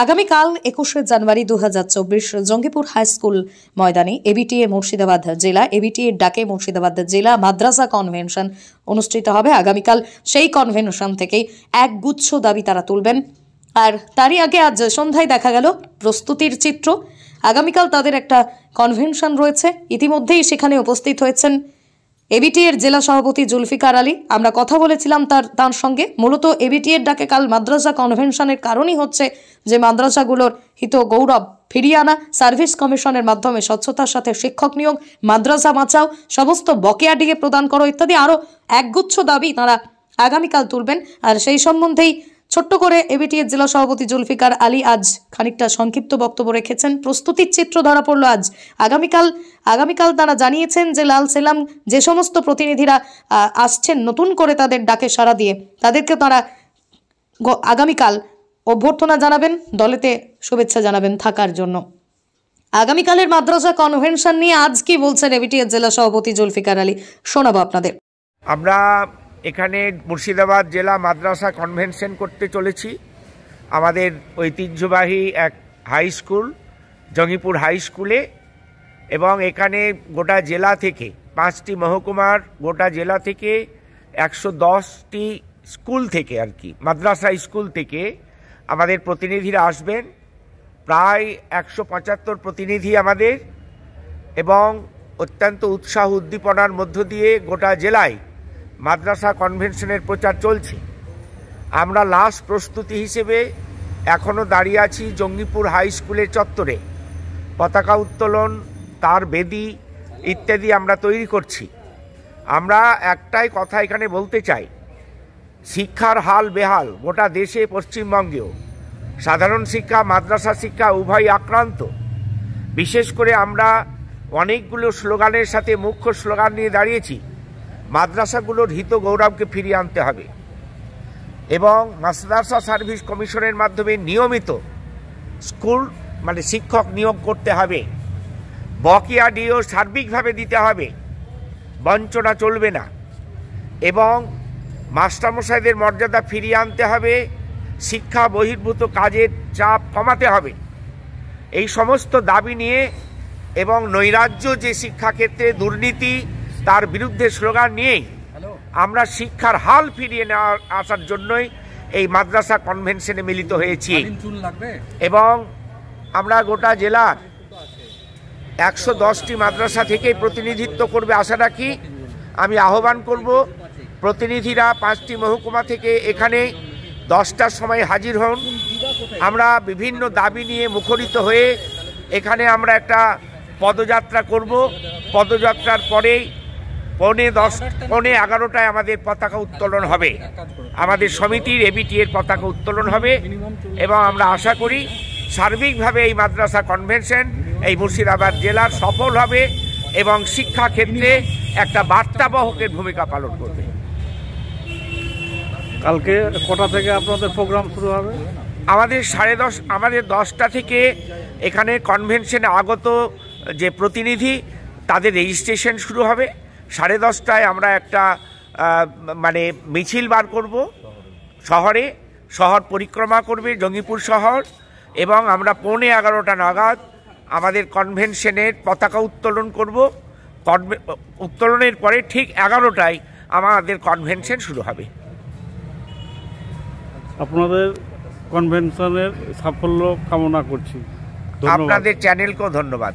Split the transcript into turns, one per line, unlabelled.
আগামীকাল 21শে জানুয়ারি 2024 Jangipur high school ময়দানে ABTA Murshidabad জেলা এবিটিএ ডাকে মুর্শিদাবাদ জেলা মাদ্রাসা কনভেনশন অনুষ্ঠিত হবে। আগামীকাল সেই কনভেনশন থেকেই এক গুচ্ছ দাবি তারা তুলবেন। আর তারই আগে আজ সন্ধ্যায় দেখা গেল প্রস্তুতির চিত্র। আগামীকাল তাদের একটা কনভেনশন রয়েছে। ইতিমধ্যেই সেখানে উপস্থিত হয়েছেন এবিটিএর জেলা সভাপতি জুলফিকার আলী। আমরা কথা বলেছিলাম তার সঙ্গে। মূলত এবিটিএর ডাকে কাল মাদ্রাসা কনভেনশনের কারণই হচ্ছে যে মাদ্রাসাগুলোর হিত গৌরব ফিরিয়ে আনা, সার্ভিস কমিশনের মাধ্যমে স্বচ্ছতার সাথে শিক্ষক নিয়োগ, মাদ্রাসা বাঁচাও, সমস্ত বকেয়া ডিএ প্রদান করো ইত্যাদি আরও একগুচ্ছ দাবি তারা আগামীকাল তুলবেন। আর সেই সম্বন্ধেই ছোট্ট করে এবিটিএর জেলা সভাপতি জুলফিকার আলী আজ খানিকটা সংক্ষিপ্ত বক্তব্য রেখেছেন। প্রস্তুতির চিত্র ধরা পড়ল আজ। আগামীকাল তারা জানিয়েছেন যে লাল সেলাম যে সমস্ত প্রতিনিধিরা আসছেন নতুন করে তাদের ডাকে সাড়া দিয়ে, তাদেরকে তারা আগামীকাল অভ্যর্থনা জানাবেন, দলেতে শুভেচ্ছা জানাবেন থাকার জন্য। আগামীকালের মাদ্রাসা কনভেনশন নিয়ে আজ কি বলছেন এবিটিএর জেলা সভাপতি জুলফিকার আলী, শোনাবো আপনাদের।
আমরা এখানে মুর্শিদাবাদ জেলা মাদ্রাসা কনভেনশন করতে চলেছি। আমাদের ঐতিহ্যবাহী এক হাই স্কুল জঙ্গিপুর হাই স্কুলে, এবং এখানে গোটা জেলা থেকে 5টি মহকুমার গোটা জেলা থেকে 110টি স্কুল থেকে আর কি মাদ্রাসা স্কুল থেকে আমাদের প্রতিনিধিরা আসবেন। প্রায় 175 প্রতিনিধি আমাদের, এবং অত্যন্ত উৎসাহ উদ্দীপনার মধ্য দিয়ে গোটা জেলায় মাদ্রাসা কনভেনশনের প্রচার চলছে। আমরা লাস্ট প্রস্তুতি হিসেবে এখনও দাঁড়িয়ে আছি জঙ্গিপুর হাই স্কুলের চত্বরে। পতাকা উত্তোলন, তার বেদি ইত্যাদি আমরা তৈরি করছি। আমরা একটাই কথা এখানে বলতে চাই, শিক্ষার হাল বেহাল গোটা দেশে, পশ্চিমবঙ্গেও সাধারণ শিক্ষা মাদ্রাসা শিক্ষা উভয় আক্রান্ত। বিশেষ করে আমরা অনেকগুলো স্লোগানের সাথে মুখ্য স্লোগান নিয়ে দাঁড়িয়েছি। মাদ্রাসাগুলোর হিত গৌরবকে ফিরিয়ে আনতে হবে, এবং মাদ্রাসা সার্ভিস কমিশনের মাধ্যমে নিয়মিত স্কুল শিক্ষক নিয়োগ করতে হবে। বকেয়া ডিও সার্বিকভাবে দিতে হবে, বঞ্চনা চলবে না, এবং মাস্টারমশাইদের মর্যাদা ফিরিয়ে আনতে হবে। শিক্ষা বহির্ভূত কাজের চাপ কমাতে হবে। এই সমস্ত দাবি নিয়ে, এবং নৈরাজ্য যে শিক্ষাক্ষেত্রে দুর্নীতি তার বিরুদ্ধে স্লোগান নিয়েই আমরা শিক্ষার হাল ফিরিয়ে নেওয়ার আসার জন্যই এই মাদ্রাসা কনভেনশনে মিলিত হয়েছি। এবং আমরা গোটা জেলার 110টি মাদ্রাসা থেকেই প্রতিনিধিত্ব করবে আশা রাখি। আমি আহ্বান করব প্রতিনিধিরা 5টি মহকুমা থেকে এখানে 10টার সময় হাজির হন। আমরা বিভিন্ন দাবি নিয়ে মুখরিত হয়ে এখানে আমরা একটা পদযাত্রা করব। পদযাত্রার পরেই 11:15টায় আমাদের পতাকা উত্তোলন হবে, আমাদের সমিতির এবিটিএর পতাকা উত্তোলন হবে, এবং আমরা আশা করি সার্বিকভাবে এই মাদ্রাসা কনভেনশন এই মুর্শিদাবাদ জেলার সফল হবে এবং শিক্ষা ক্ষেত্রে একটা বার্তাবহকের ভূমিকা পালন করবে।
কালকে কটা থেকে আপনাদের প্রোগ্রাম শুরু হবে?
আমাদের 10টা থেকে এখানে কনভেনশনে আগত যে প্রতিনিধি তাদের রেজিস্ট্রেশন শুরু হবে। 10:30টায় আমরা একটা মিছিল বার করব, শহর পরিক্রমা করবে জঙ্গিপুর শহর, এবং আমরা 11:15 নাগাদ আমাদের কনভেনশনের পতাকা উত্তোলন করব। উত্তোলনের পরে ঠিক 11টায় আমাদের কনভেনশন শুরু হবে।
আপনাদের কনভেনশনের সাফল্য কামনা করছি।
আপনাদের চ্যানেলকেও ধন্যবাদ।